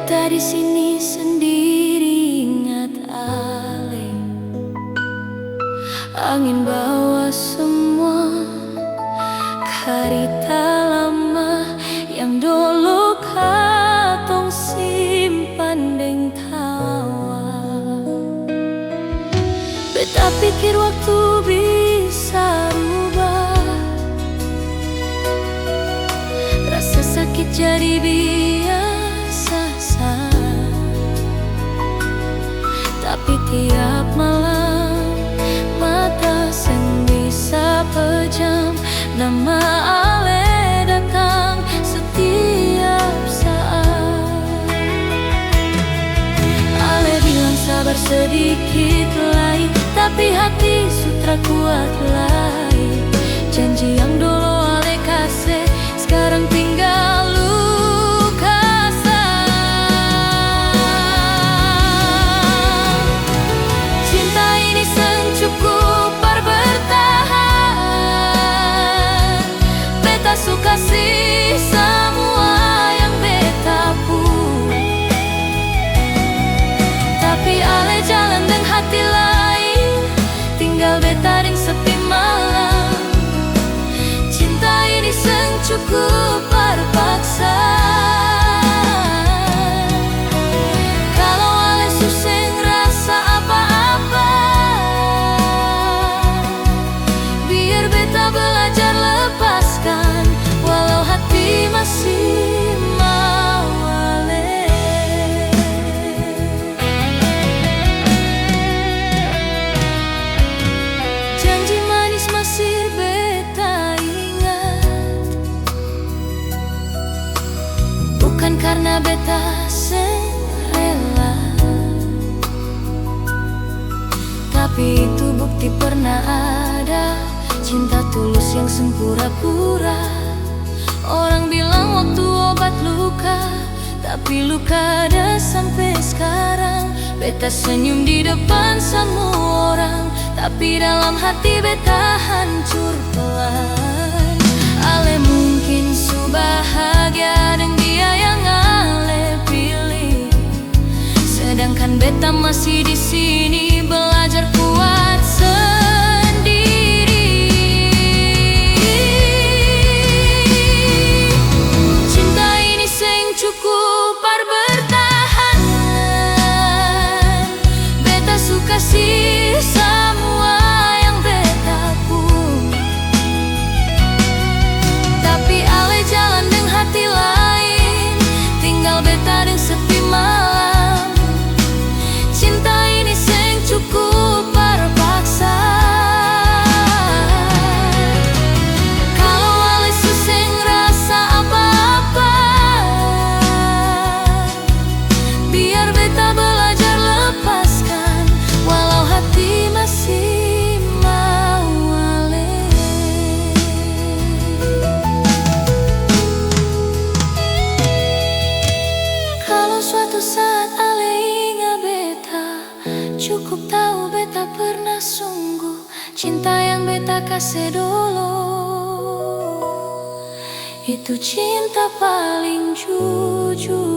Beta di sini sendiri, ingat Ale. Angin bawa semua karita lama yang dulu katong simpan deng tawa. Beta pikir waktu bisa rubah rasa sakit jadi biasa saja. Tapi tiap malam mata seng bisa pejam, nama Ale datang setiap saat. Ale bilang sabar sedikit lagi, tapi hati sutra kuat lagi. Janji yang dulu Ale kasih sekarang tinggal luka sayang. Cinta ini seng cukup bertahan. Beta suka sih semua yang beta pun, tapi Ale jalan deng hati lain, tinggal beta deng sepi malam. Cinta ini seng cukup terpaksa. Kalau Ale susah ngerasa apa-apa, biar beta belajar lepaskan, walau hati masih mau Ale. Janji manis masih beta ingat, bukan karena beta seng rela, tapi itu bukti pernah ada cinta tulus yang sempura-pura. Orang bilang waktu obat luka, tapi luka ada sampai sekarang. Beta senyum di depan semua orang, tapi dalam hati beta hancur pelan. Ale mungkin su bahagia dengan dia yang Ale pilih, sedangkan beta masih di sini belajar kuat sendiri. Cinta ini seng cukup bertahan. Beta suka sih semua yang beta pun, tapi Ale jalan deng hati lain, tinggal beta deng sepi malam. Cinta ini seng cukup terpaksa. Kalau Ale susah ngerasa apa-apa, biar beta belajar lepaskan, walau hati masih mau Ale. Kalau suatu saat Ale ingat beta, cukup tahu beta pernah sungguh cinta yang beta kasih dulu. Itu cinta paling jujur.